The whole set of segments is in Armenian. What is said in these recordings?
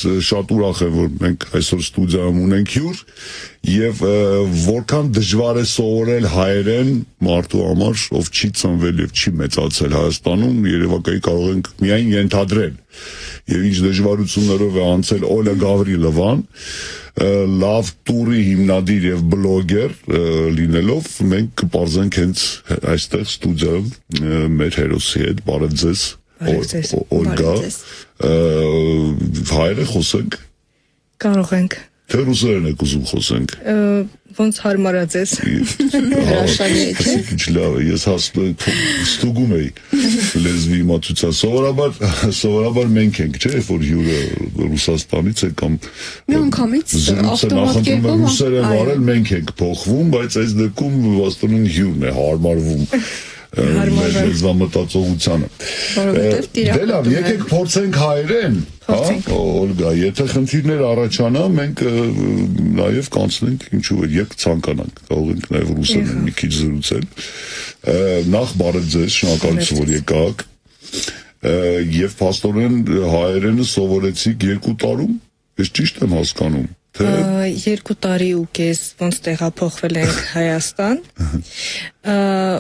շատ ուրախ եմ, որ մենք այսօր ստուդիայում ունենք հյուր եւ որքան դժվար է սովորել հայերեն մարդու համար, ով չի ծնվել եւ չի մեծացել Հայաստանում, երևակայի կարող ենք միայն ենթադրել։ Եվ ինչ դժվարություններով է անցել Օլա Գավրիլովան, լավ տուրի հիմնադիր եւ բլոգեր լինելով, մենք կպարզենք հենց այստեղ ստուդիայում մեր հերոսի հետ, բարև ձեզ, Օլգա, հայերեն խոսենք։ Կարող ենք։ Թե ռուսերեն եք ուզում խոսենք։ Ոնց հարմարած ես։ Հրաշալի է, չէ՞։ Ինչ լավ է, ես ստուգում էի լեզվի իմացության։ Սովորաբար մենք ենք, չէ՞, որ հյուրը Ռուսաստանից է կամ միանգամից ավտոմատ կերպով ռուսերեն վարել մենք ենք փոխվում, բայց այս դեպքում վաստորեն հյուրն է հարմարվում մեր լեզվամտածողությանը։ Դե լավ, եկեք փորձենք հայերեն, Օլգա, եթե խնդիրներ առաջանա, մենք նաև կանցնենք, ինչու է, երբ ցանկանանք, կարող ենք նաև ռուսերեն մի քիչ զրուցել։ Նախ բարև ձեզ, շնորհակալություն, որ եկաք։ Եվ փաստորեն հայերենը սովորեցիք 2 տարում, ես ճիշտ եմ հասկանում։ 2 տարի ու կես ոնց տեղափոխվել ենք Հայաստան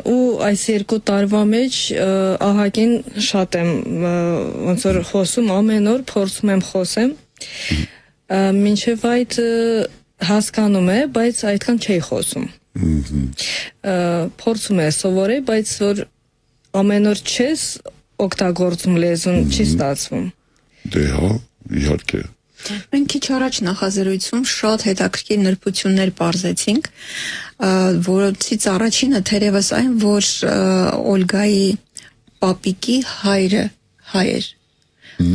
ու այս 2 տարվա մեջ ահագին շատ եմ ոնց որ խոսում ամեն օր փորձում եմ խոսեմ մինչև այդ հասկանում է բայց այդքան չի խոսում փորձում է սովորել բայց որ ամեն օր չես օգտագործում լեզուն չի ստացվում դե հա իհարկե Մենք քիչ առաջ նախազրույցում շատ հետաքրքիր նրբություններ պարզեցինք, որոնցից առաջինը թերևս այն, որ Օլգայի պապիկի հայրը հայ էր։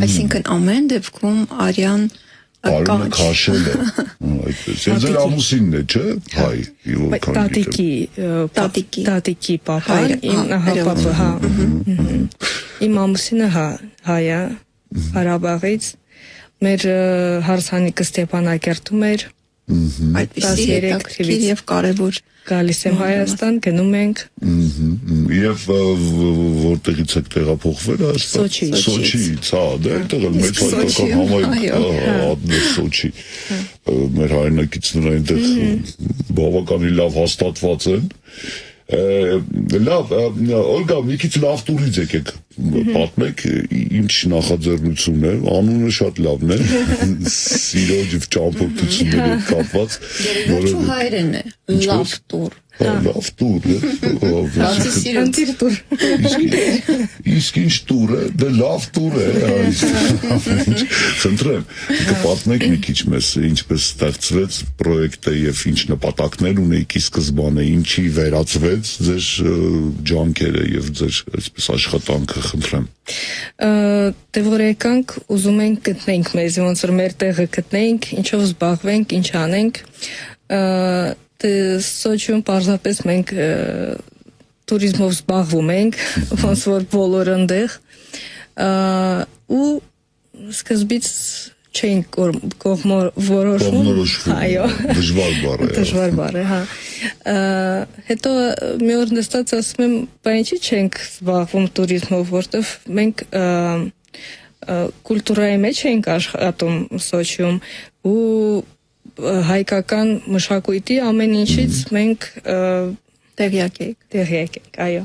Այսինքն ամեն դեպքում արյան Արյանը քաշել է, այդպես։ Ես ձեր ամուսինն է, չէ՞, հայ, տատիկի պապան, պապա, իմ ամուսինը հայ է, Ղարաբաղից Մեր հարսանիքը Ստեփանակերտում էր, այդպիսի հետաքրքիր եւ կարեւոր գալիս եմ Հայաստան, գնում ենք։ Եվ որտեղից եք տեղափոխվել Հայաստան։ Սոչիից, հա, դա այդտեղ էլ մեծ հայկական համայնք, Սոչի։ Մեր հայրենակիցները այնտեղ բավականին լավ հաստատված են։ Լավ, Օլգա, մի քիչ լավ տուրից եկեք պատմեք ինչ նախաձեռնությունն է, անունը շատ լավն է, սիրո և ճամփորդությունների հետ կապված, Վերջու հայրեն է, լավ տուր։ Լավ տուր, Հացի սիրո տուր։ Իսկ ինչ տուր է, դե լավ տուր է, խնդրեմ, կպատմեք մի քիչ մեզ, ինչպես ստեղծվեց պրոյեկտը և ինչ նպատակներ ունեիք ի սկզբանե, ինչի վերածվեց ձեր ջանքերը և ձեր աշխատանքը, խնդրեմ։ Դե որ եկանք, ուզում ենք գտնենք մեզ, ոնց որ մեր տեղը գտնենք, ինչով զբաղվենք, ինչ անենք, Սոչիում պարզապես մենք տուրիզմով զբաղվում ենք, ոնց որ բոլոր ընդեղ, ու սկզբից չենք կողմնորոշվում, դժվար բառ է, հա, հետո մի օր նստած ասում եմ, բա ինչի չենք զբաղվում տուրիզմով, որտև մենք կուլտուրայի մեջ ենք աշխատում Սոչիում ու հայկական մշակույթի ամեն ինչից մենք տեղյակ ենք, այո,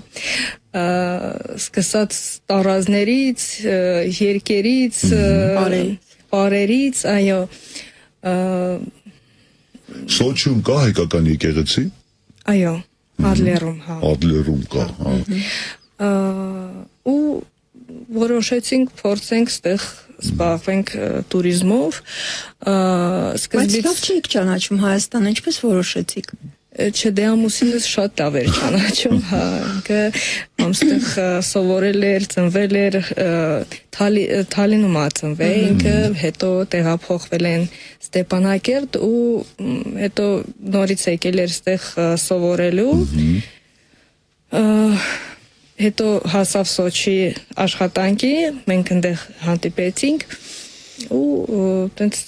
սկսած տարազներից, երկերից, պարերից, այո, Սոչիում կա հայկական եկեղեցի? Այո, Ադլերում, հա։ Ադլերում կա, հա։ Ու որոշեցինք փորձենք ստեղ զբաղվենք տուրիզմով, Բայց լավ չեք ճանաչում Հայաստանը, ինչպես որոշեցիք։ Չէ, դե ամուսինս շատ լավ էր ճանաչում, հա, ամստեղ սովորել էր, ծնվել էր, Թալինում ծնվել, ինքը հետո տեղափոխվել են Ստեփանակերտ ու հետո նորից եկել էր ստեղ սովորելու, հետո հասավ Սոչի աշխատանքի, մենք ընդեղ հանդիպեցինք ու տենց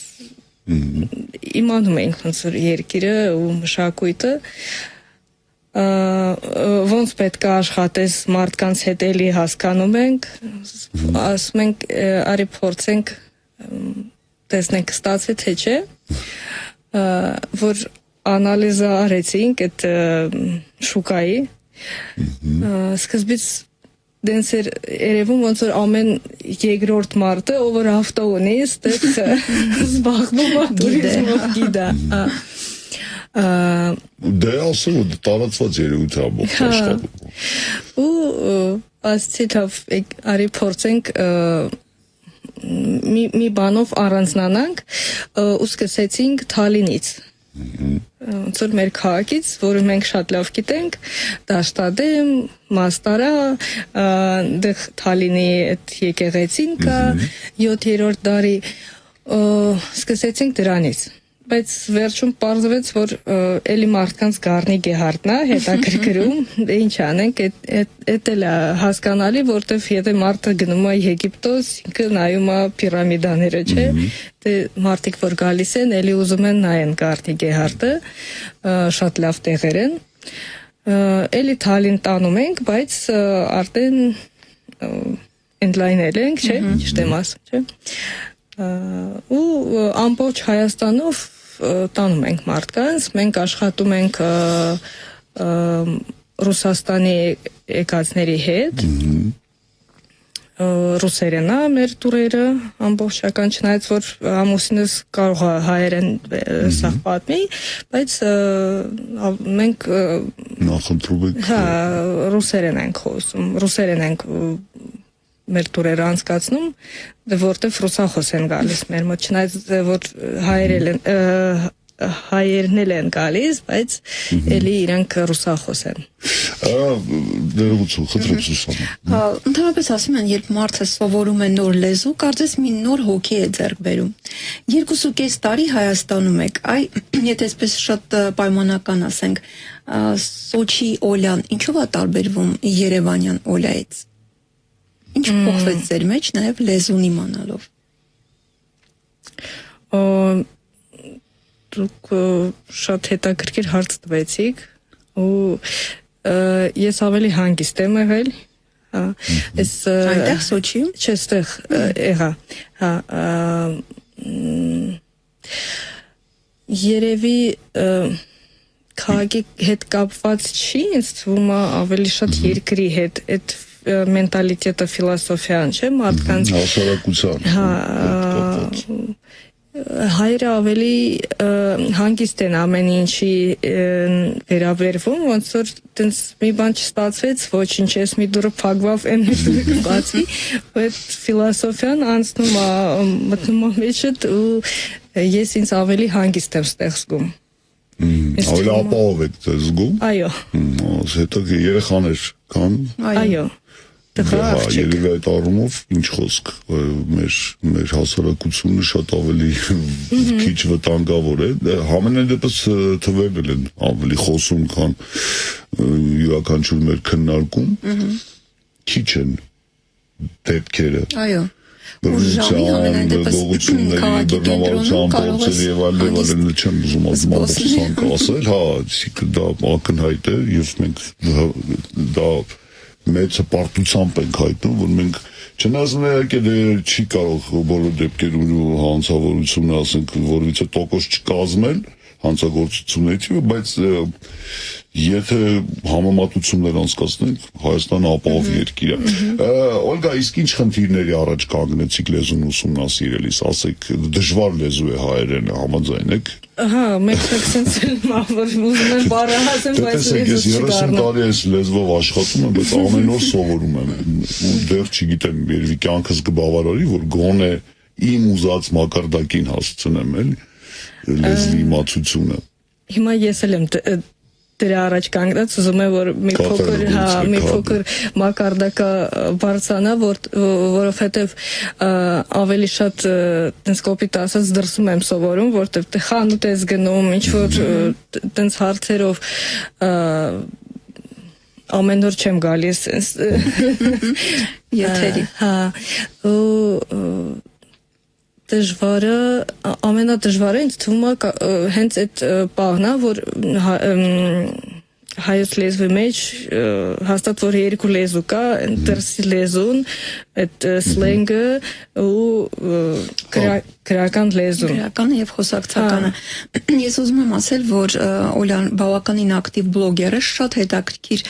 իմանում ենք ոնց որ երկիրը ու մշակույթը ոնց պետք է աշխատես մարդկանց հետ էլի հասկանում ենք ասում ենք արի փորձենք տեսնենք ստացվի թե չէ, որ անալիզը արեցինք այդ շուկայի, սկզբից դենց էր երևում ոնց որ ամեն երկրորդ մարդը ով որ ավտո ունի, ստեղ զբաղվում է տուրիզմով գիտա։ Դե ասում ու տարածված երևույթ ամբողջ աշխատում։ Ու ասցի լավ, արի փորձենք մի բանով առանձնանանք ու սկսեցինք Թալինից։ Ոնց որ մեր քաղաքից, որը մենք շատ լավ գիտենք, Դաշտադեմ, Մաստարա, դեղ Թալինի այդ եկեղեցին կա 7-րդ դարի, սկսեցինք դրանից։ Բայց վերջում պարզվեց, որ էլի մարդկանց գառնի գեհարդն է, հետաքրքրում, դե ինչ անենք, էդ էլ է հասկանալի, որտեվ եթե մարդը գնում է Եգիպտոս, ինքը նայում է պիրամիդաները, չէ, դե մարդիկ որ գալիս են, էլի ուզում են նայեն գառնի գեհարդը, շատ լավ տեղեր են, էլի Թալին տանում ենք, բայց արդեն ընդլայնել ենք, չէ, ճիշտ եմ ասում, չէ, ու ամբողջ Հայաստանով տանում ենք մարդկանց, մենք աշխատում ենք Ռուսաստանի եկածների հետ, ռուսերեն է մեր տուրերը, ամբողջական, չնայած որ ամուսինս կարող է հայերեն սաղ պատմի, բայց մենք նախընտրում ենք ռուսերեն ենք խոսում, ռուսերեն ենք մեր տուրերը անցկացնում, որտեվ ռուսախոս են գալիս մեր մոտ, չնայած որ հայերն են գալիս, բայց էլի իրանք ռուսախոս են։ Ներողություն, խնդրեմ Սուսանա։ Ընդհանրապես ասում են, երբ մարդը սովորում է նոր լեզու, կարծես մի նոր հոգի է ձեռք բերում։ 2.5 տարի Հայաստանում եք, եթե այսպես շատ պայմանական ասենք, Սոչի Օլյան ինչով է տարբերվում Երևանյան Օլայից։ Ինչ փոխվեց ձեր մեջ, նաև լեզուն իմանալով։ Դուք շատ հետաքրքիր հարց տվեցիք, ու ես ավելի հանգիստ եմ եղել, այնտեղ Սոչիում, չէ, ստեղ եղա, երևի քաղաքի հետ կապված չի, ինձ թվում է ավելի շատ երկրի հետ, այդ մենտալիտետը, ֆիլոսոֆիան, չէ, մարդկանց հասարակության հայրը ավելի հանգիստ են ամեն ինչի վերաբերվում, ոնց որ տենց մի բան չստացվեց, ոչինչ, ես մի դուրը փակվավ, այն մի դուրը բացի, այդ ֆիլոսոֆիան անցնում է, մտնում է մեջդ ու ես ինձ ավելի հանգիստ եմ ստեղ զգում։ Ավելի ապահով եք զգում։ Այո։ Հետո երեխաներ կան։ Այո։ Երևի այդ առումով ինչ խոսք, մեր հասարակությունը շատ ավելի քիչ վտանգավոր է, համենայն դեպս թվերն են ավելի խոսում, քան յուրաքանչյուր մեր քննարկում, քիչ են դեպքերը։ Այո։ Բռնության, գողությունների, բռնավարության փորձեր եւ այլն չեմ ուզում ամբողջությամբ ասել, դա ակնհայտ է եւ մենք դա մեծ հպարտությամբ ենք հայտնում, որ մենք չնայած չի կարող բոլոր դեպքերում հանցավորությունը, ասենք, որևիցե տոկոս չկազմել հանցագործությունների, բայց եթե համեմատություններ անցկացնենք, Հայաստանը ապահով երկիր է։ Օլգա, իսկ ինչ խնդիրների առաջ կանգնեցիք լեզուն ուսումնասիրելիս, ասեք, դժվար լեզու է հայերենը, համաձայն եք։ Ահա, մենք sense որ ուզում եմ բառը ասեմ, բայց ես 30 տարի այս լեզվով աշխատում եմ, բայց ամեն օր սովորում եմ։ Ու դեռ չգիտեմ, երևի կյանքս կբավարարի, որ գոնե իմ ուզած մակարդակին հասցնեմ, էլի լեզվի իմացությունը։ Հիմա ես էլ եմ դրա առաջ կանգնած, ուզում եմ որ մի փոքր մակարդակը բարձրանա, որովհետև ավելի շատ տենց կոպիտ ասած դրսում եմ սովորում, որտեղ խանութ ես գնում, ինչ որ տենց հարցերով ամեն օր չեմ գալիս եթերի։ Դժվարը, ամենադժվարը ինձ թվում է հենց այդ պահն է, որ հայոց լեզվի մեջ հաստատ որ երկու լեզու կա, դրսի լեզուն, այդ սլենգը ու գրական լեզուն։ Գրականը եւ խոսակցականը։ Ես ուզում եմ ասել, որ Օլյան բավականին ակտիվ բլոգեր է, շատ հետաքրքիր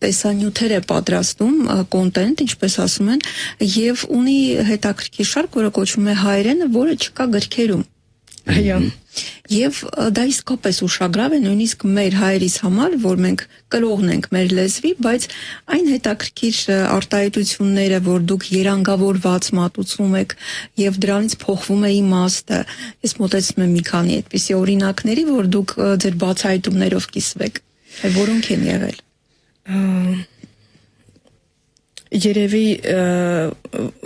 տեսանյութեր է պատրաստում, կոնտենտ, ինչպես ասում են, եւ ունի հետաքրքիր շարք, որը կոչվում է հայերենը, որը չկա գրքերում։ Այո։ Եվ դա իսկապես ուշագրավ է նույնիսկ մեր հայերիս համար, որ մենք կրողն ենք մեր լեզվի, բայց այն հետաքրքիր արտահայտությունները, որ դուք երանգավորված մատուցում եք եւ դրանից փոխվում է իմաստը, ես մոտեցնում եմ մի քանի այդպիսի օրինակների, որ դուք ձեր բացահայտումներով կիսվեք, որոնք են եղել։ Երևի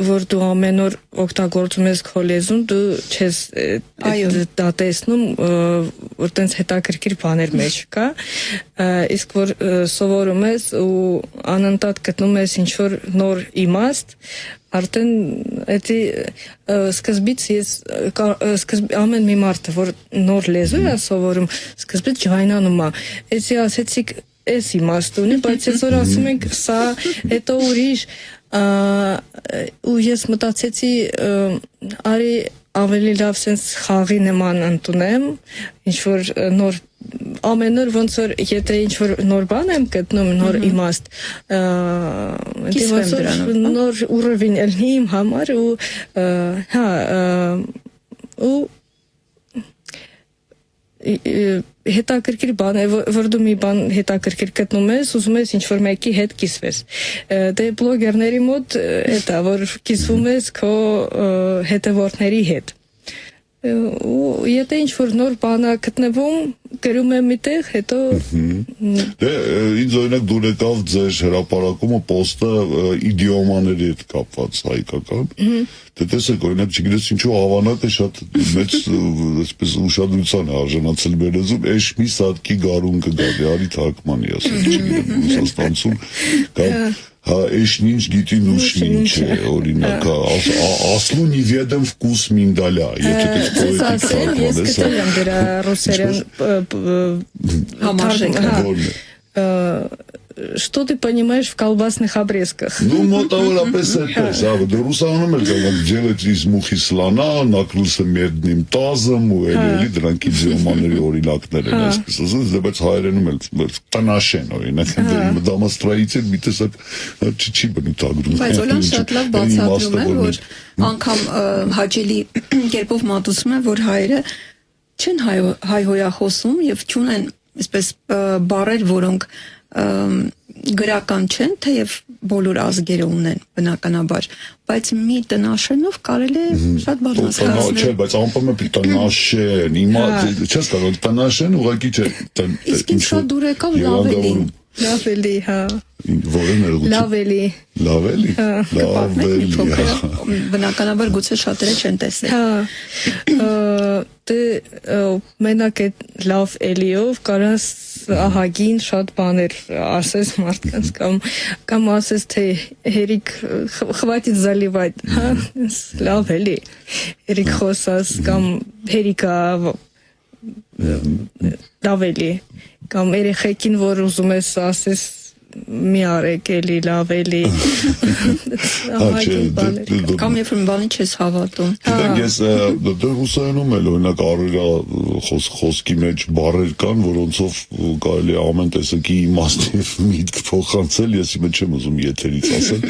որ դու ամեն օր օգտագործում ես քո լեզուն, դու չես դա տեսնում, որ տենց հետաքրքիր բաներ մեջ կա, իսկ որ սովորում ես ու անընդհատ գտնում ես ինչ-որ նոր իմաստ, արդեն էդի սկզբից ես ամեն մի մարդը, որ նոր լեզու է սովորում, սկզբից ջայնանում է, էսի ասեցիք էս իմաստ ունի, բայց ես որ ասում ենք սա, հետո ուրիշ, ու ես մտածեցի, արի ավելի լավ սենց խաղի նման ընդունեմ, ինչ-որ նոր, ամեն օր ոնց որ, եթե ինչ-որ նոր բան եմ գտնում, նոր իմաստ, ոնց որ նոր ուռվին ելնի իմ համար, ու հետաքրքիր բան է, որ դու մի բան հետաքրքիր գտնում ես, ուզում ես ինչ-որ մեկի հետ կիսվես։ Դե բլոգերների մոտ էտա, որ կիսվում ես քո հետևորդների հետ։ Ու եթե ինչ-որ նոր բան է գտնվում, գրում եմ միտեղ, հետո Դե ինձ օրինակ դուր եկավ ձեր հրապարակումը պոստը իդիոմաների հետ կապված հայկական։ Դե տեսեք, օրինակ չգիտես ինչու հավանակ է շատ մեծ այսպես ուշադրության է արժանացել մեր լեզուն, էշ մի սատկի գարուն կգա, արի թարգմանի ասել, չգիտեմ, ռուսաստանցում կամ Հա, էշնինչ գիտի նուշնինչ է, օրինակ, ասլու не ведом вкус миндаля, եթե դες պոետիկ թարգմանես։ Ես գտել եմ դրա ռուսերեն համարժեքը։ Что ты понимаешь в колбасных обрезках? Ну, մոտավորապես այդպես, да ռուսանում էլ կան делать из мухи слона, накрылся медным тазом, ու էլի դրանք իդիոմաների օրինակներ են, այսպես ասած, դե բայց հայերենում էլ տնաշեն օրինակ, դամաստրայից մի տեսակ չի բնութագրում։ Բայց Օլան շատ լավ բացատրում է, որ անգամ հաճելի կերպով մատուցում է, որ հայերը չեն հայհոյախոսում եւ չունեն այսպես բառեր, որոնք գրական չեն, թեև բոլոր ազգերը ունեն բնականաբար, բայց մի տնաշենով կարելի է շատ բան հասկացնել։ Չէ, բայց անպայման տնաշեն, հիմա չես կարող տնաշեն ուղղակի չէ։ Իսկ ինչ շատ դուր եկավ լավելի։ Լավելի, հա։ Որը ներողություն։ Լավելի։ Բնականաբար գուցե շատերը չեն տեսել։ Հա։ Դե մենակ այդ լավ էլիով կարաս ահագին շատ բաներ ասես մարդկանց կամ ասես թե հերիք խվատից заливать, հա, լավ էլի։ Հերիք խոսած կամ հերիկա լավ էլի կամ երեխեքին որ ուզում ես ասես մի արեք էլի լավ էլի կամ երբ մի բանի չես հավատում։ Գիտեք, ես դե ռուսերենում էլ օրինակ առօրյա խոսքի մեջ բառեր կան, որոնցով կարելի է ամեն տեսակի իմաստ միտք փոխանցել, ես իմը չեմ ուզում եթերից ասել,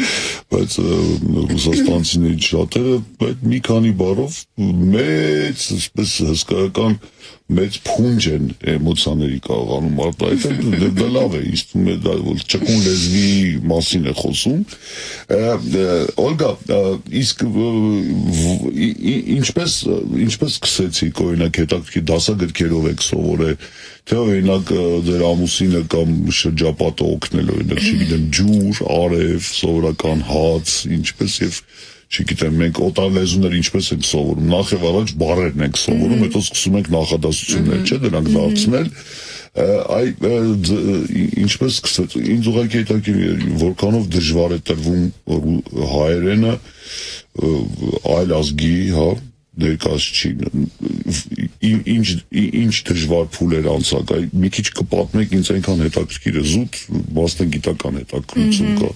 բայց ռուսաստանցիների շատերը այդ մի քանի բառով մեծ այսպես հսկայական մեծ փունջ են էմոցիաների կարողանում արտահայտել, դա լավ է, ինձ թվում է դա որ ճկուն լեզվի մասին է խոսում։ Օլգա, իսկ ինչպես սկսեցիք օրինակ հետաքրքիր դասագրքերով եք սովորել, թե օրինակ ձեր ամուսինը կամ շրջապատը օգնել օրինակ, չգիտեմ, ջուր, արև, սովորական հաց, ինչպես եւ չգիտեմ, մենք օտար լեզուներ ինչպես ենք սովորում, նախ եւ առաջ բառերն ենք սովորում, հետո սկսում ենք նախադասություններ, չէ, դրանք դարձնել, ինչպես սկսեց, ինձ ուղղակի հետաքրքիր որքանով դժվար է տրվում հայերենը այլ ազգի, հա, ներկայացուցիչ, ինչ դժվար փուլեր անցակ, մի քիչ կպատմեք ինձ այնքան հետաքրքիր է, զուտ մասնագիտական հետաքրքրություն կա։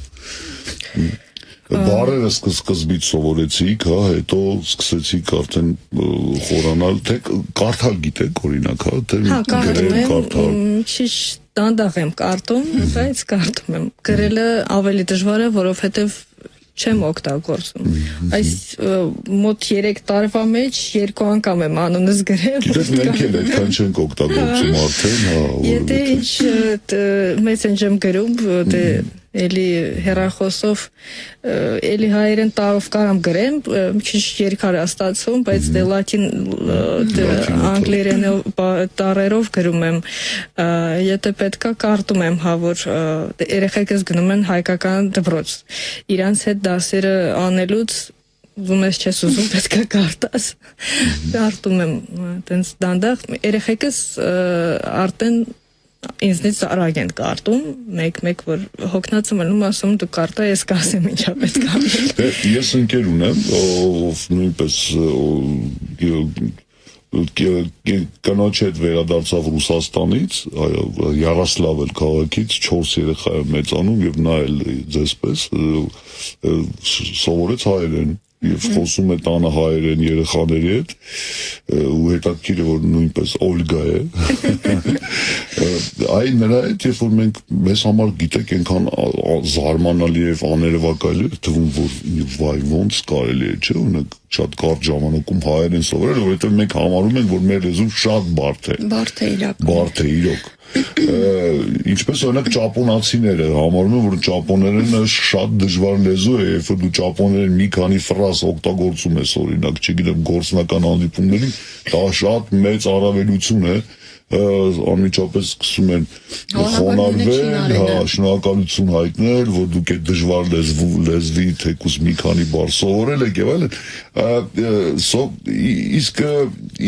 Բառերը սկզբից սովորեցիք, հա, հետո սկսեցիք արդեն խորանալ, թե կարդալ գիտեք օրինակ, հա, թե գրել, կարդալ։ Քիչ դանդաղ եմ կարդում, բայց կարդում եմ։ Գրելը ավելի դժվար է, որովհետև չեմ օգտագործում։ Այս մոտ 3 տարվա մեջ 2 անգամ եմ անունս գրել։ Գիտեք, մենք էլ այդքան չենք օգտագործում արդեն, հա։ Եթե ինչ մեսենջեր եմ գրում, դե էլի հեռախոսով էլի հայերեն տարով կարամ գրեմ, քիչ երկար է ստացվում, բայց դե լատին անգլերեն տառերով գրում եմ, եթե պետքա կարդում եմ, հա, որ երեխեքս գնում են հայկական դպրոց, իրանց հետ դասերը անելուց ուզում ես չես ուզում, պետքա կարդաս, կարդում եմ տենց դանդաղ, երեխեքս արդեն ինձնից արագ են կարդում, մեկ որ հոգնած եմ անում, ասում դու կարդա, ես կասեմ ինչա պետք է անել։ Ես ընկեր ունեմ, ով նույնպես կնոջ հետ վերադարձավ Ռուսաստանից, Յարոսլավլ քաղաքից 4 երեխա է մեծանում եւ նա էլ ձեզպես սովորեց հայերեն եւ խոսում է տանը հայերեն երեխաների հետ ու հետաքրքիր է որ նույնպես Օլգա է այ նրա հետ երբ որ մենք մեզ համար գիտեք այնքան զարմանալի եւ աներևակայելի թվում որ վայ ոնց կարելի է չէ ունեք շատ կարճ ժամանակում հայերեն սովորել որովհետեւ մենք համարում ենք որ մեր լեզուն շատ բարդ է իրոք ինչպես օրինակ ճապոնացիները համարում են որ ճապոներենը շատ դժվար լեզու է երբ որ դու ճապոներեն մի քանի ֆրազ օգտագործում ես օրինակ չգիտեմ գործնական հանդիպումներին դա շատ մեծ առավելություն է անմիջապես սկսում են խոնարհվել, հա, շնորհակալություն հայտնել, որ դուք այդ դժվար լեզվի թեկուզ մի քանի բառ սովորել եք եւ այլն։ Իսկ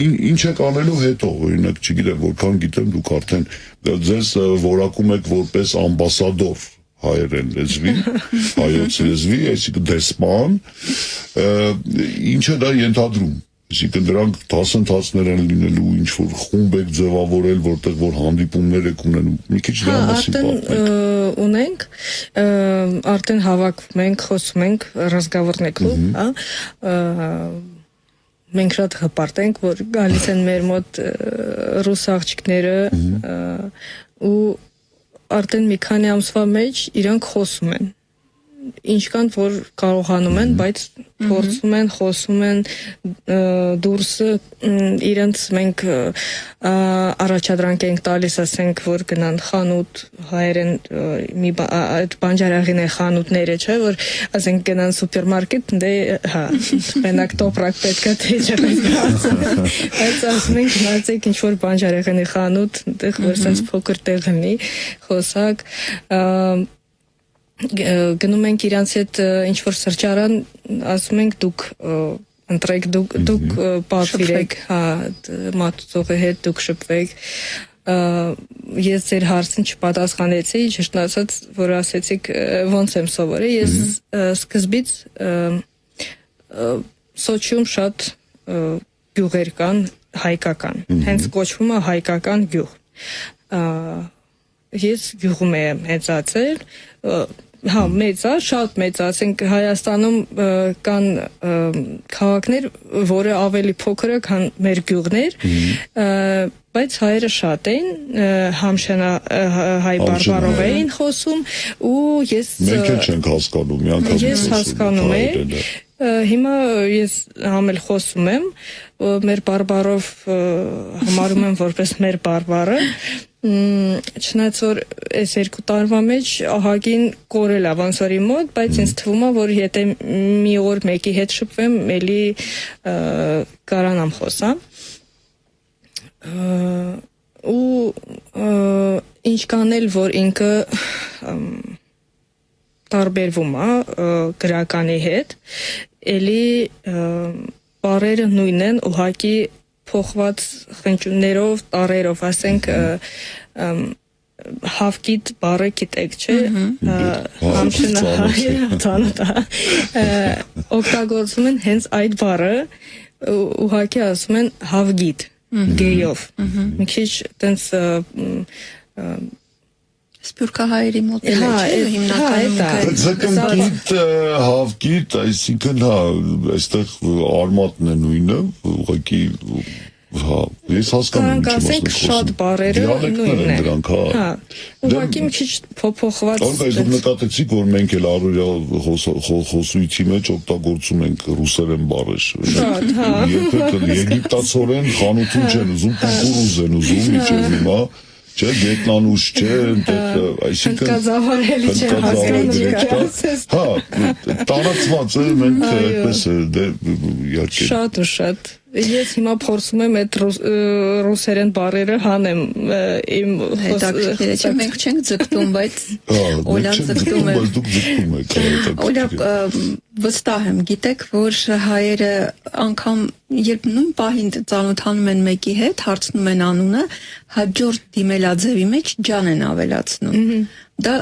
ինչ եք անելու հետո, օրինակ, չգիտեմ, որքան գիտեմ, դուք արդեն ձեզ որակում եք որպես ամբասադոր հայերեն լեզվի, հայոց լեզվի, այսինքն դեսպան, ինչը դա ենթադրում Այսինքն դրանք դասընթացներ են լինելու, ինչ որ խումբ եք ձևավորել, որտեղ որ հանդիպումներ եք ունենում։ Մի քիչ դրա մասին պատմեք։ Ունենք, արդեն հավաքվում ենք, խոսում ենք разговорный клуб, հա։ Մենք շատ հպարտ ենք, որ գալիս են մեր մոտ ռուս աղջիկները ու արդեն մի քանի ամսվա մեջ իրանք խոսում են։ Ինչքան որ կարողանում են, բայց փորձում են, խոսում են դուրս իրենց մենք առաջադրանք ենք տալիս, ասենք, որ գնան խանութ հայերեն մի այդ բանջարեղենի խանութները, չէ, որ ասենք գնան սուպերմարկետ, դե հա, մենակ տոպրակ պետքա թե չէ, բայց ասում ենք գնացեք ինչ որ բանջարեղենի խանութ, այնտեղ որ sense փոքր տեղ լինի, խոսակ գնում ենք իրանց հետ ինչ-որ սրճարան, ասում ենք դուք ընտրեք, դուք պատվիրեք, հա, մատուցողի հետ դուք շփվեք, ես ձեր հարցին չպատասխանեցի, ճիշտն ասած, որ ասեցիք ոնց եմ սովորել, ես սկզբից Սոչիում շատ գյուղեր կան հայկական, հենց կոչվում է հայկական գյուղ, ես գյուղում եմ մեծացել, հա, մեծ է, շատ մեծ է, ասենք Հայաստանում կան քաղաքներ, որը ավելի փոքր է, քան մեր գյուղներ, բայց հայերը շատ են, համշենա հայ բարբարով էին խոսում, ու ես... Մենք էլ չենք հասկանում, միանգամից ես հասկանում եմ, հիմա ես համել խոսում եմ, մեր բարբարով համարում եմ որպես մեր բարբարը, չնայած որ այս 2 տարվա մեջ ահագին կորել է ոնց որ իմ մոտ, բայց ինձ թվում է որ եթե մի օր մեկի հետ շփվեմ, էլի կարանամ խոսամ։ Ու ինչ կանել որ ինքը տարբերվում է գրականի հետ, էլի բառերը նույնն են, ուղղակի փոխված խնճուններով, տարերով, ասենք հավկիտ բառը գիտեք, չէ, համշենահայ, օգտագործում են հենց այդ բառը, ուղղակի ասում են հավգիտ, գեյով։ Մի քիչ տենց Սփյուռքահայերի մոտ էլ չէ հիմնականում Ձկնկիտ, հավկիտ, այսինքն հա, այստեղ արմատն է նույնը, ուղղակի հա, ես հասկանում եմ, ասենք շատ բառերը նույնն են։ Հա, ուղղակի մի քիչ փոփոխված։ Անկայ դուք նկատեցիք, որ մենք էլ առօրյա խոսույցի մեջ օգտագործում ենք ռուսերեն բառեր։ Շատ, հա։ Երբեք եգիպտացորեն խանութում չեն ուզում, կուկուրուզ են ուզում, իջև հիմա, չէ, գետնանուշ չէ, այսինքն հնդկազավարելի չէ հասկանում։ Հա, տարածված է, մենք այդպես իհարկե։ Շատ ու շատ։ Ես հիմա փորձում եմ այդ ռուսերեն բառերը հանեմ իմ հետաքրքիր չէ, մենք չենք ձգտում, բայց Օլան ձգտում է։ Դուք ձգտում եք։ Օլա, վստահ եմ, գիտեք, որ հայերը անգամ երբ նույն պահին ծանոթանում են մեկի հետ, հարցնում են անունը, հաջորդ դիմելաձևի մեջ ջան են ավելացնում։ Դա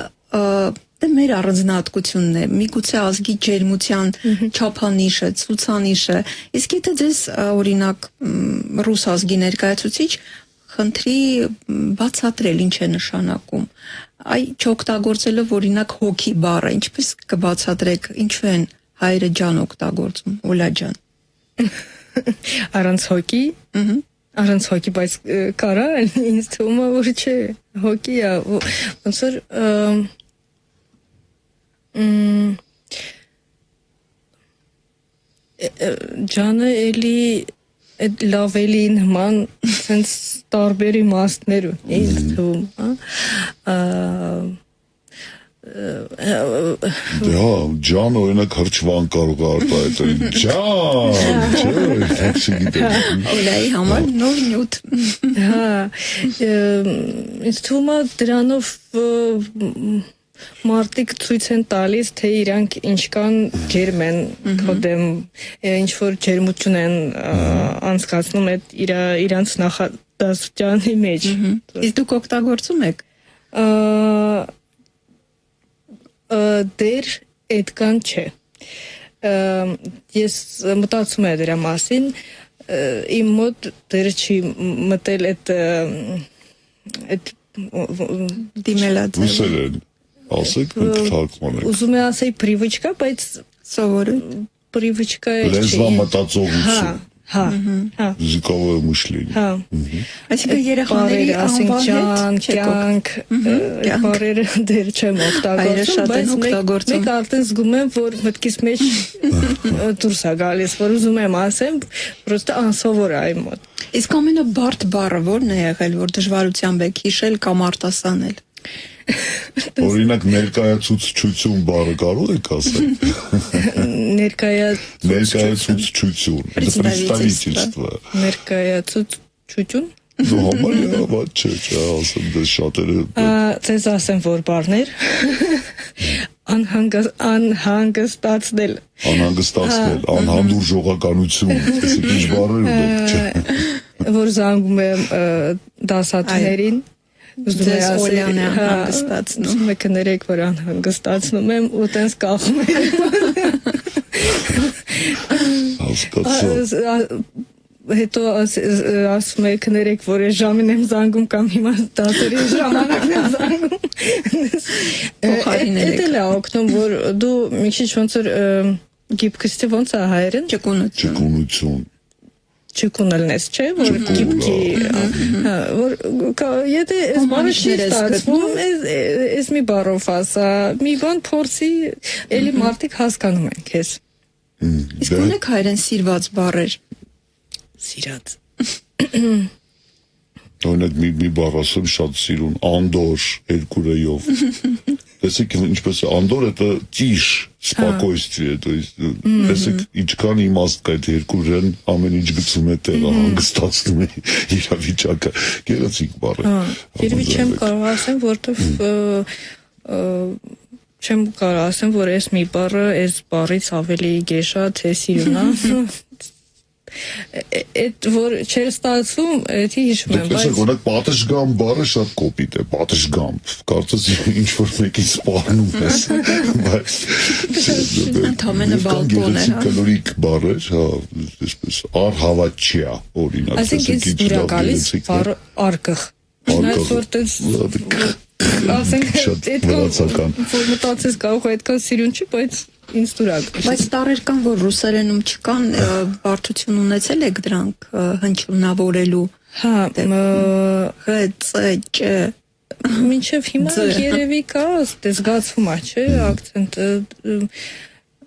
Դա մեր առանձնահատկությունն է, միգուցե ազգի ջերմության չափանիշը, ցուցանիշը։ Իսկ եթե ձեզ օրինակ ռուս ազգի ներկայացուցիչ խնդրի բացատրել ինչ է նշանակում, այ չօգտագործելով օրինակ հոգի բառը, ինչպես կբացատրեք, ինչու են հայերը ջան օգտագործում, Օլա ջան։ Առանց հոգի։ Առանց հոգի, բայց կարա ինձ թվում է, որ չէ, հոգի է, ոնց որ ջանը էլի այդ լավելի նման sense տարբեր իմաստներ ունի ինձ թվում, Դա ջան օրինակ հրճվան կարող է արտահայտել ջան, չէ, չգիտեմ։ Օլայի համար նոր նյութ։ Հա, ինձ թվում է դրանով մարդիկ ցույց են տալիս, թե իրանք ինչքան ջերմ են կոդեմ, ինչ որ ջերմություն են անցկացնում այդ իրանց նախադասությանի մեջ։ Իսկ դուք օգտագործում եք։ Դեր այդքան չէ։ Ես մտածում եմ դրա մասին, իմ մոտ դեր չի մտել այդ դիմելաձև։ Ասեք, թարգմանեք։ Ուզում եմ ասել պրիվիչկա, բայց սովորույթ։ Պրիվիչկա է։ Լեզվամտածողություն։ Հա։ Языковое мышление։ Հա։ Այսինքն երեխաների անվան կյանք, բարերը դեր չեմ օգտագործում, բայց մեկ արդեն զգում եմ, որ մտքիս մեջ դուրս է գալիս, որ ուզում եմ ասեմ, պրոստը անսովոր է իմ մոտ։ Իսկ ամենաբարդ բառը ո՞րն է եղել, որ դժվարությամբ եք հիշել կամ արտասանել։ Օրինակ ներկայացուցչություն բառը կարող եք ասել։ Ներկայացուցչություն, представительство։ Ներկայացուցչություն։ Դու համարյա բաց չէ, ասեմ դե շատերը։ Ձեզ ասեմ, որ բառներ անհանգստացնել, անհանդուրժողականություն, այսինքն ինչ բառեր ունեք, չէ։ Որ զանգում եմ դասատուներին, ուզում եմ ասել անհանգստացնում, ուզում եք ներեք, որ անհանգստացնում եմ ու տենց կախում եմ։ Հասկացա։ Հետո ասում եք ներեք, որ այս ժամին եմ զանգում կամ հիմա դասերի ժամանակն եմ զանգում։ Փոխարինել եք։ Դա է օգնում, որ դու մի քիչ ոնց որ գիպքստի ոնց է հայերեն։ Ճկունություն։ Չկունելնես, չէ, որ գիպքի, հա, որ եթե այս բանը չի ստացվում, այս մի բառով ասա, մի բան փորձի, էլի մարդիկ հասկանում են քեզ։ Իսկ ունեք հայերեն սիրված բառեր։ Սիրած։ Օրինակ մի բառ ասեմ շատ սիրուն, անդոր, երկու ռեյով։ Տեսեք ինչպես է, անդոր это тишь, спокойствие, то есть տեսեք ինչքան իմաստ կա այդ երկու ռեն, ամեն ինչ գցում է տեղը, հանգստացնում է իրավիճակը։ Գեղեցիկ բառ է։ Երևի չեմ կարող ասեմ, որտեվ չեմ կարող ասեմ, որ այս մի բառը այս բառից ավելի գեշա, թե սիրուն է։ այդ որ չէր ստացվում, էդի հիշում եմ, բայց օրինակ պատշգամբ բառը շատ կոպիտ է, պատշգամբ, կարծես ինչ որ մեկի սպառնում ես, բայց ընդամենը բալկոն է, հա։ Կլորիկ բառեր, հա, այսպես արհավաչիա, օրինակ, այսինքն ինչ դուր գալիս բառը արկղ, նայած որ ասենք վրացական որ մտածես կարող է այդքան սիրուն չի, բայց ինձ դուրակ։ Բայց տարեր կան, որ ռուսերենում չկան, բարդություն ունեցել եք դրանք հնչյունավորելու։ Հա, ծ, չ մինչև հիմա երևի կա, զգացվում է, չէ, ակցենտը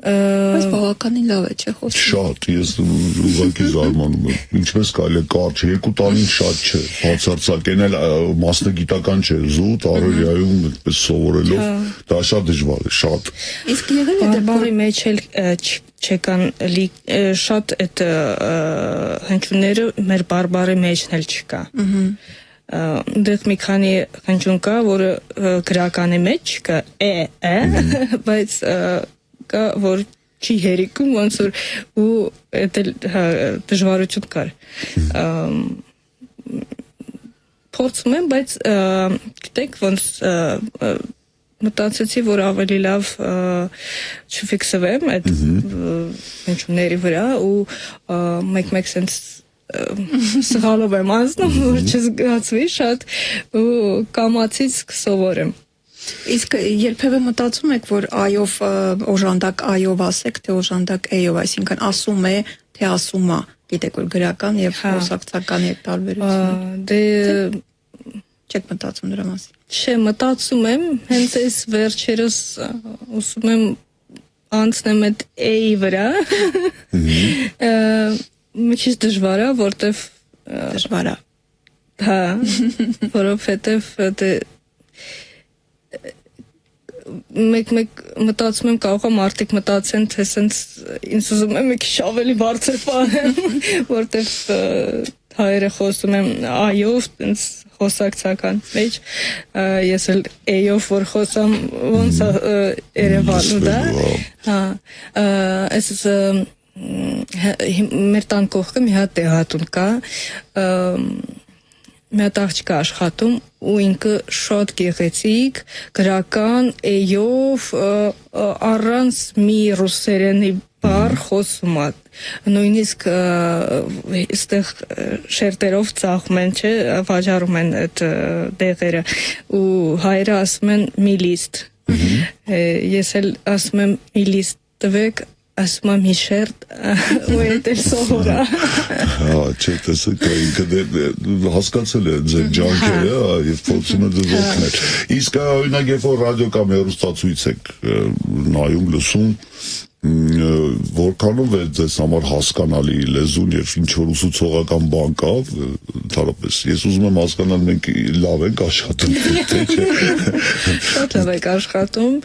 Բայց բավականին լավ է, չէ՞ խոսում։ Շատ, ես ուղղակի զարմանում եմ։ Ինչպես կարելի է կարճ, 2 տարին շատ չէ։ Բացարձակեն էլ մասնագիտական չէ, զուտ առօրյայում այդպես սովորելով, դա շատ դժվար է, շատ։ Իսկ եղել է բարբարի մեջ էլ չեկան շատ այդ հնչյունները մեր բարբարի մեջն էլ չկա։ Դեռ մի քանի հնչյուն կա, որը գրականի մեջ չկա, բայց կա, որ չի հերիքում, ոնց որ ու դա դժվարություն կար։ Փորձում եմ, բայց գիտեք, ոնց մտածեցի, որ ավելի լավ չֆիքսվեմ այդ հնչյունների վրա ու մեկ-մեկ սենց սխալով եմ անցնում, որ չզգացվի շատ ու կամացից կսովորեմ։ Իսկ երբևէ մտածում եք, որ այով օժանդակ այով ասեք, թե օժանդակ էյով, այսինքն ասում է, թե ասում է, գիտեք որ գրական եւ խոսակցական եւ տարբերությունը։ Դե չեք մտածում դրա մասին։ Չէ, մտածում եմ, հենց այս վերջերս ուսում եմ անցնեմ այդ էյի վրա։ Մի քիչ դժվար է, որտեվ դժվար է։ Հա, որովհետեւ դե մեկ մտածում եմ կարող է մարդիկ մտածեն թե սենց ինձ ուզում եմ մի քիչ ավելի բարձր պահեմ, որտեվ հայերը խոսում են այով, ինձ խոսակցական մեջ, ես էլ էյով որ խոսամ ոնց Երևանում դա, հա, այս մեր տան կողքը մի հատ տեղատուն կա, մի հատ աղջիկ աշխատում ու ինքը շատ գեղեցիկ, գրական, էյով, առանց մի ռուսերենի բառ խոսում է, նույնիսկ այստեղ շերտերով ծախում են, չէ, վաճառում են այդ դեղերը ու հայերը ասում են մի լիստ, ես էլ ասում եմ մի լիստ տվեք, ասում եմ մի շերտ ու էդ էլ սովորա։ Հա, չէ, տեսեք, ինքը հասկացել է ձեր ջանքերը և փորձում է ձեզ օգնել։ Իսկ օրինակ երբ որ ռադիո կամ հեռուստացույց եք նայում, լսում, որքանով է ձեզ համար հասկանալի լեզուն և ինչ որ ուսուցողական բան կա, ընդհանրապես, ես ուզում եմ հասկանալ մենք լավ ենք աշխատում, թե չէ։ Շատ լավ եք աշխատում։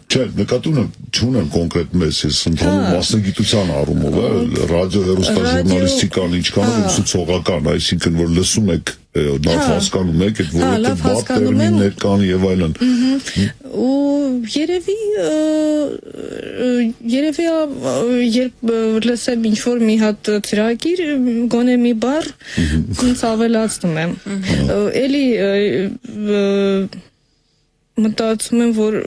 Չէ, նկատում չունեմ կոնկրետ մեզ, ես ընդհանուր մասնագիտության առումով, ռադիո հեռուստաժուրնալիստիկան ինչքանով ուսուցողական, այսինքն որ լսում եք լավ հասկանում եք, այդ որովհետև բառ տերմիններ կան եւ այլն։ Ու երևի երբ լսեմ ինչ-որ մի հատ ծրագիր, գոնե մի բառ ինձ ավելացնում եմ։ Էլի մտածում եմ, որ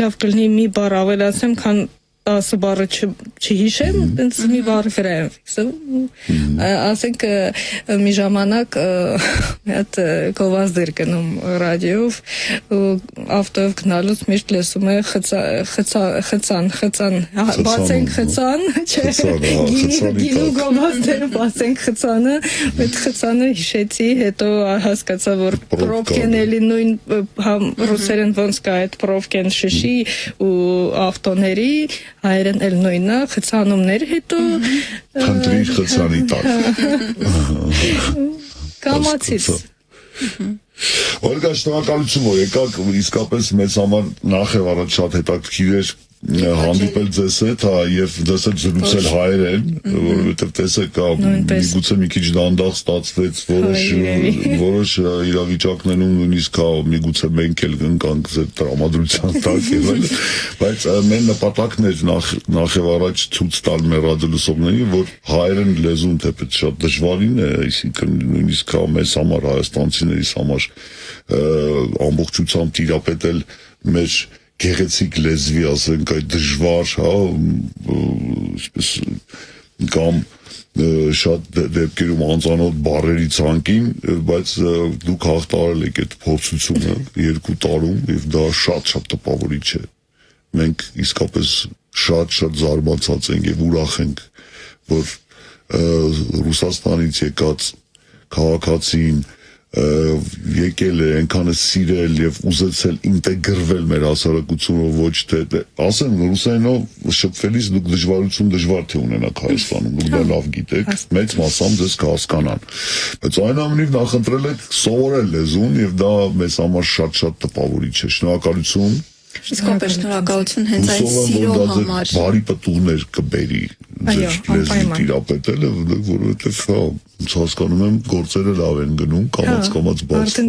լավ կլինի մի բառ ավելացնեմ, քան 10 բառը չհիշեմ, տենց մի բառի վրա եմ ֆիքսում։ Ասենք մի ժամանակ մի հատ գովազդեր գնում ռադիոյով, ավտոյով գնալուց միշտ լսում է խցան, բացենք խցան, չէ, գինու գովազդերը բացենք խցանը, այդ խցանը հիշեցի, հետո հասկացա, որ պրովկեն էլի նույն ռուսերեն ոնց կա այդ պրովկեն շշի ու ավտոների հայերեն էլ նույնը, խցանումներ հետո Խնդրիր խցանի տակ Կամացից Օրգա, շնորհակալություն, որ եկաք, իսկապես մեզ համար նախ եւ առաջ շատ հետաքրքիր էր հանդիպել ձեզ հետ, հա, եւ ձեզ հետ զրուցել հայերեն, որովհետեւ տեսեք, միգուցե մի քիչ դանդաղ ստացվեց որոշ իրավիճակներում նույնիսկ միգուցե մենք էլ ընկանք ձեր տրամադրության տակ եւ այլն, բայց մեր նպատակն էր նախ եւ առաջ ցույց տալ մեր ռադիոլսողներին, որ հայերեն լեզուն թեպետ շատ դժվարին է, այսինքն նույնիսկ մեզ համար հայաստանցիներիս համար ամբողջությամբ տիրապետել մեր գեղեցիկ լեզվի, ասենք, այդ դժվար, հա, այսպես կամ շատ դեպքերում անծանոթ բառերի ցանկին, բայց դուք հաղթահարել եք այդ փորձությունը 2 տարում եւ դա շատ տպավորիչ է։ Մենք իսկապես շատ զարմացած ենք եւ ուրախ ենք, որ Ռուսաստանից եկած քաղաքացին եկել է այնքանը սիրել եւ ուզեցել ինտեգրվել մեր հասարակությունով, ոչ թե ասեմ ռուսերենով շփվելիս դուք դժվար թե ունենաք Հայաստանում, դուք դա լավ գիտեք, մեծ մասամբ ձեզ կհասկանան, բայց այնուամենայնիվ նախընտրել եք սովորել լեզուն եւ դա մեզ համար շատ տպավորիչ է։ Շնորհակալություն։ Իսկապես շնորհակալություն հենց այն սիրո համար։ Բարի պատուղներ կբերի ձեր լեզվի տիրապետելը, որովհետեւ հասկանում եմ գործերը լավ են գնում, կամաց բարձր։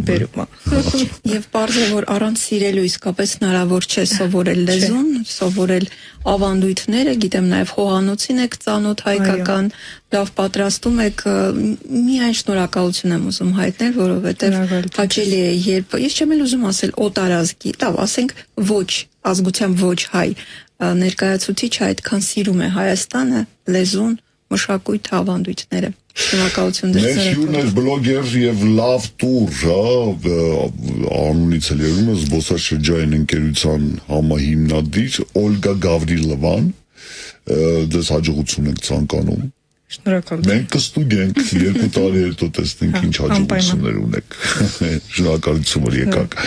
Եվ պարզ է, որ առանց սիրելու իսկապես հնարավոր չէ սովորել լեզուն, սովորել ավանդույթները, գիտեմ նաև խոհանոցին եք ծանոթ հայկական, լավ պատրաստում եք, միայն շնորհակալություն եմ ուզում հայտնել, որովհետև հաճելի է, երբ ես չեմ էլ ուզում ասել օտարազգի, լավ, ասենք ոչ, ազգությամբ ոչ հայ, ներկայացուցիչ այդքան սիրում է Հայաստանը, լեզուն, մշակույթ, ավանդույթները։ Շնորհակալություն ձեզ։ Մեր հյուրն էր բլոգեր եւ լավ տուր, հա, անունից էլ երևում է զբոսաշրջային ընկերության համահիմնադիր Օլգա Գավրիլովան, ձեզ հաջողություն եք ցանկանում։ Շնորհակալություն։ Մենք կստուգենք 2 տարի հետո տեսնենք ինչ հաջողություններ ունեք։ Շնորհակալություն, որ եկաք։